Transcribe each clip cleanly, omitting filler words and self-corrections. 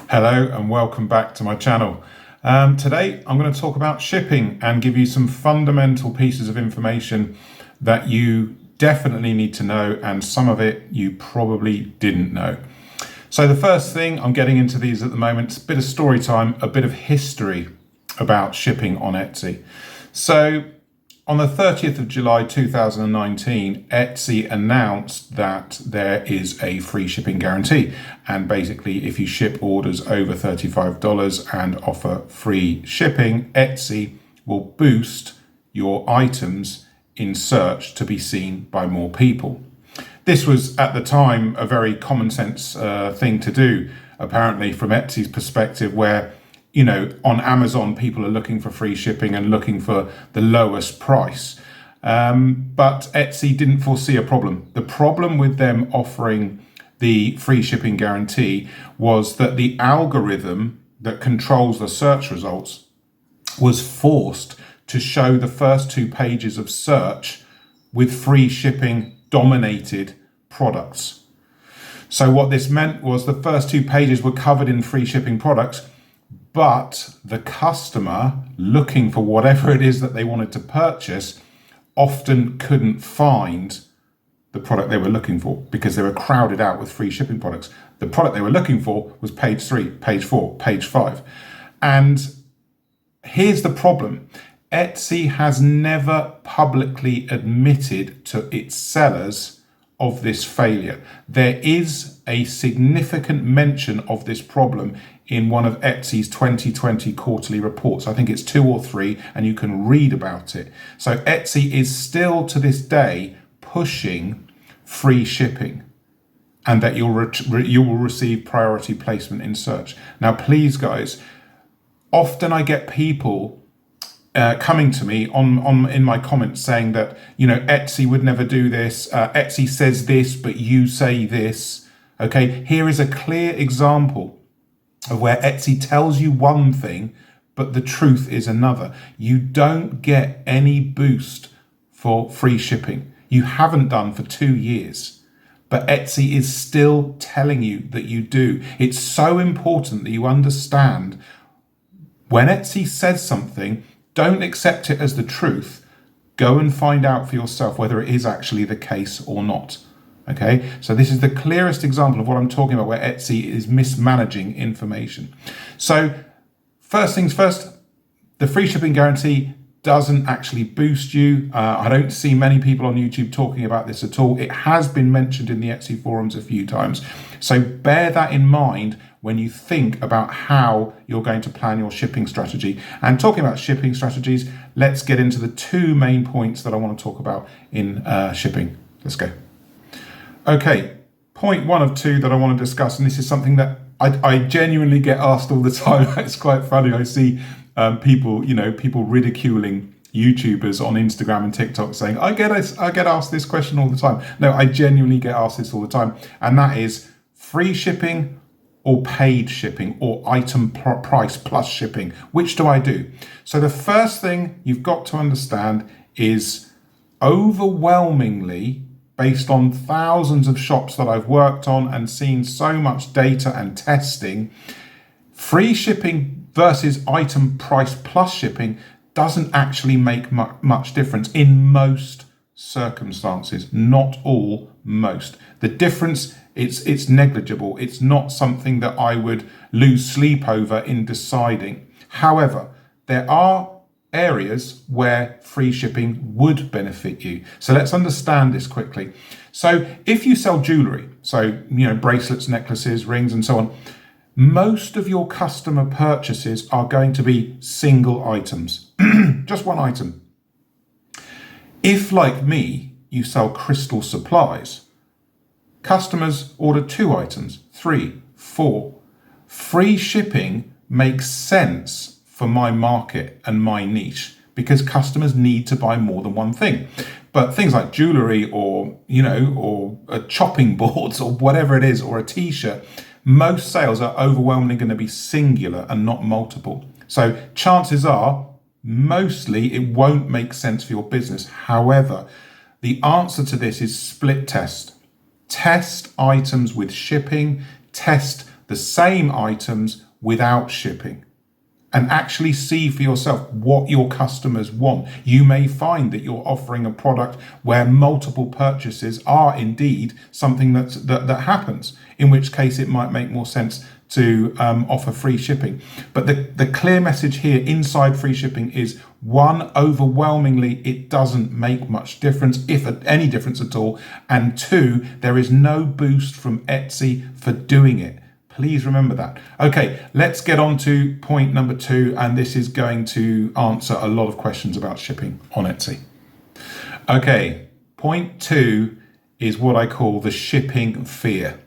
Hello and welcome back to my channel. Today I'm going to talk about shipping and give you some fundamental pieces of information that you definitely need to know, and some of it you probably didn't know. So the first thing, I'm getting into these at the moment, it's a bit of story time, a bit of history about shipping on Etsy. So on the 30th of July 2019, Etsy announced that there is a free shipping guarantee. And basically, if you ship orders over $35 and offer free shipping, Etsy will boost your items in search to be seen by more people. This was, at the time, a very common sense thing to do, apparently, from Etsy's perspective, where on Amazon, people are looking for free shipping and looking for the lowest price. But Etsy didn't foresee a problem. The problem with them offering the free shipping guarantee was that the algorithm that controls the search results was forced to show the first 2 pages of search with free shipping dominated products. So what this meant was the first 2 pages were covered in free shipping products, but the customer looking for whatever it is that they wanted to purchase often couldn't find the product they were looking for because they were crowded out with free shipping products. The product they were looking for was page 3, page 4, page 5. And here's the problem. Etsy has never publicly admitted to its sellers of this failure. There is a significant mention of this problem in one of Etsy's 2020 quarterly reports. I think it's 2 or 3, and you can read about it. So Etsy is still to this day pushing free shipping, and that you will receive priority placement in search. Now, please, guys, often I get people coming to me in my comments saying that Etsy would never do this. Etsy says this, but you say this. Okay, here is a clear example of where Etsy tells you one thing, but the truth is another. You don't get any boost for free shipping. You haven't done for 2 years, but Etsy is still telling you that you do. It's so important that you understand when Etsy says something, don't accept it as the truth. Go and find out for yourself whether it is actually the case or not. Okay, so this is the clearest example of what I'm talking about, where Etsy is mismanaging information. So first things first, the free shipping guarantee doesn't actually boost you. I don't see many people on YouTube talking about this at all. It has been mentioned in the Etsy forums a few times. So bear that in mind when you think about how you're going to plan your shipping strategy. And talking about shipping strategies, let's get into the 2 main points that I want to talk about in shipping. Let's go. Okay, point 1 of 2 that I want to discuss, and this is something that I genuinely get asked all the time. It's quite funny. I see people ridiculing YouTubers on Instagram and TikTok saying, I get asked this question all the time. No, I genuinely get asked this all the time. And that is free shipping or paid shipping or item price plus shipping. Which do I do? So the first thing you've got to understand is, overwhelmingly, based on thousands of shops that I've worked on and seen so much data and testing, free shipping versus item price plus shipping doesn't actually make much difference in most circumstances. Not all, most. The difference, it's negligible. It's not something that I would lose sleep over in deciding. However, there are areas where free shipping would benefit you. So let's understand this quickly. So if you sell jewelry, so bracelets, necklaces, rings, and so on, most of your customer purchases are going to be single items, just one item. If, like me, you sell crystal supplies, customers order 2 items, 3, 4. Free shipping makes sense for my market and my niche because customers need to buy more than one thing. But things like jewelry or chopping boards or whatever it is, or a t-shirt, most sales are overwhelmingly going to be singular and not multiple. So chances are, mostly it won't make sense for your business. However, the answer to this is split test. Test items with shipping, test the same items without shipping and actually see for yourself what your customers want. You may find that you're offering a product where multiple purchases are indeed something that happens, in which case it might make more sense to offer free shipping. But the clear message here inside free shipping is, one, overwhelmingly, it doesn't make much difference, if any difference at all. And two, there is no boost from Etsy for doing it. Please remember that. Okay, let's get on to point number 2, and this is going to answer a lot of questions about shipping on Etsy. Okay, point 2 is what I call the shipping fear.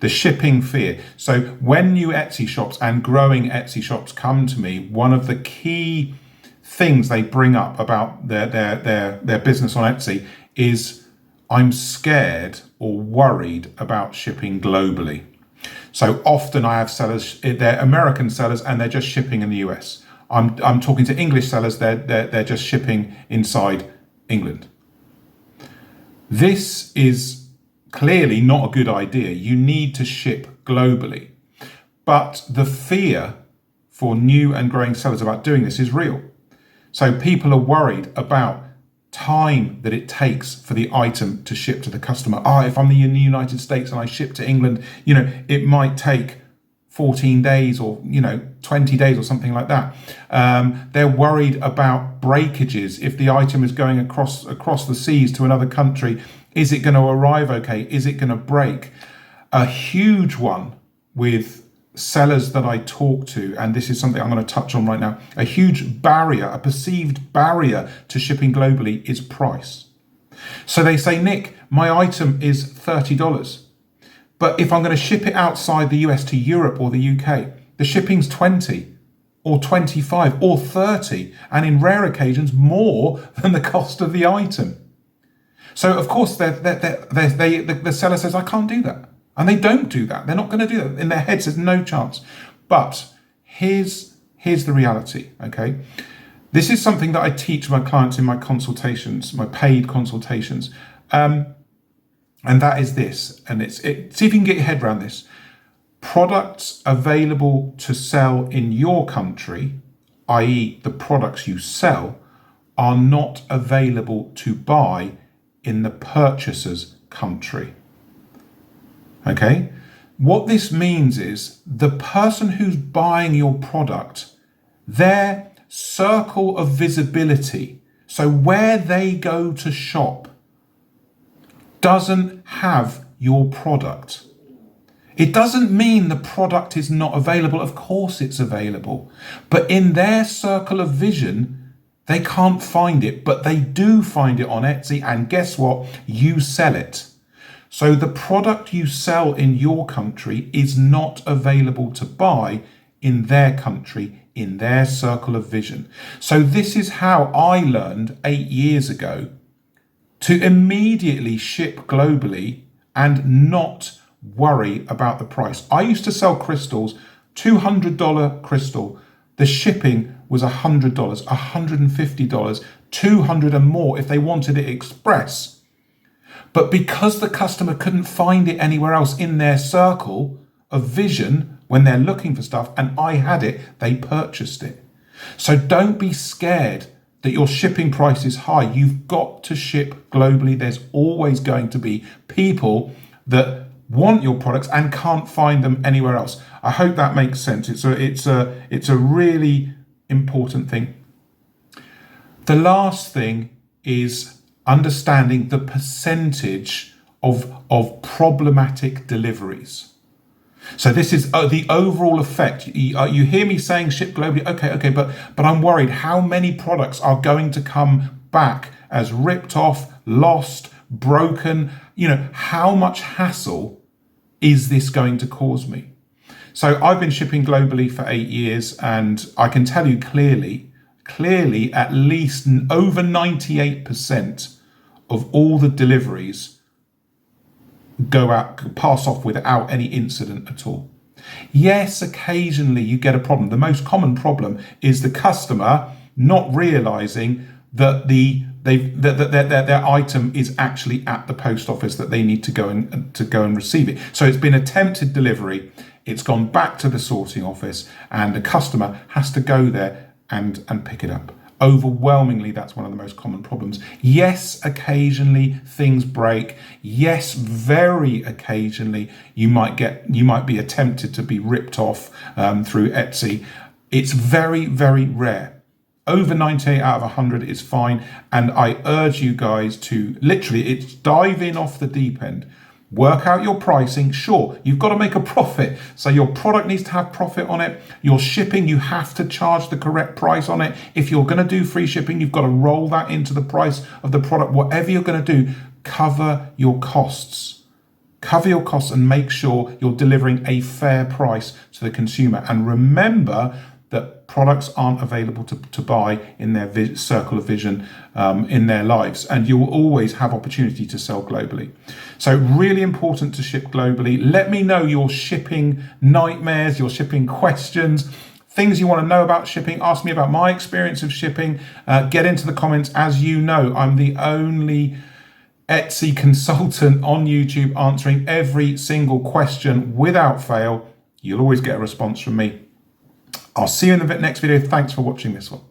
The shipping fear. So when new Etsy shops and growing Etsy shops come to me, one of the key things they bring up about their business on Etsy is, I'm scared or worried about shipping globally. So often I have sellers, they're American sellers and they're just shipping in the US. I'm talking to English sellers, they're just shipping inside England. This is clearly not a good idea. You need to ship globally. But the fear for new and growing sellers about doing this is real. So people are worried about time that it takes for the item to ship to the customer. If I'm in the United States and I ship to England, it might take 14 days or 20 days or something like that. They're worried about breakages. If the item is going across the seas to another country, is it going to arrive okay? Is it going to break? A huge one with sellers that I talk to, and this is something I'm going to touch on right now, a huge barrier, a perceived barrier to shipping globally is price. So they say, Nick, my item is $30, but if I'm going to ship it outside the US to Europe or the UK, the shipping's 20 or 25 or 30, and in rare occasions more than the cost of the item. So of course the seller says, I can't do that. And they don't do that. They're not going to do that. In their heads, there's no chance. But here's the reality, okay? This is something that I teach my clients in my consultations, my paid consultations. And that is this. And see if you can get your head around this. Products available to sell in your country, i.e. the products you sell, are not available to buy in the purchaser's country. Okay, what this means is the person who's buying your product, their circle of visibility, so where they go to shop, doesn't have your product. It doesn't mean the product is not available. Of course it's available. But in their circle of vision, they can't find it, but they do find it on Etsy. And guess what? You sell it. So the product you sell in your country is not available to buy in their country, in their circle of vision. So this is how I learned 8 years ago to immediately ship globally and not worry about the price. I used to sell crystals, $200 crystal. The shipping was $100, $150, $200 and more if they wanted it express. But because the customer couldn't find it anywhere else in their circle of vision when they're looking for stuff, and I had it, they purchased it. So don't be scared that your shipping price is high. You've got to ship globally. There's always going to be people that want your products and can't find them anywhere else. I hope that makes sense. It's a really important thing. The last thing is understanding the percentage of problematic deliveries. So this is the overall effect. You hear me saying ship globally, okay, but I'm worried how many products are going to come back as ripped off, lost, broken. How much hassle is this going to cause me? So I've been shipping globally for 8 years, and I can tell you clearly, at least over 98% of all the deliveries pass off without any incident at all. Yes, occasionally you get a problem. The most common problem is the customer not realizing that the their item is actually at the post office that they need to go and receive it. So it's been attempted delivery. It's gone back to the sorting office, and the customer has to go there and pick it up. Overwhelmingly, that's one of the most common problems. Yes, occasionally things break. Yes, very occasionally you might be attempted to be ripped off through Etsy. It's very, very rare. Over 98 out of 100 is fine. And I urge you guys to it's dive in off the deep end. Work out your pricing. Sure, you've got to make a profit. So your product needs to have profit on it. Your shipping, you have to charge the correct price on it. If you're going to do free shipping, you've got to roll that into the price of the product. Whatever you're going to do, cover your costs. Cover your costs and make sure you're delivering a fair price to the consumer. And remember that products aren't available to buy in their circle of vision in their lives, and you will always have opportunity to sell globally. So really important to ship globally. Let me know your shipping nightmares, your shipping questions, things you want to know about shipping. Ask me about my experience of shipping. Get into the comments. As you know, I'm the only Etsy consultant on YouTube answering every single question without fail. You'll always get a response from me. I'll see you in the next video. Thanks for watching this one.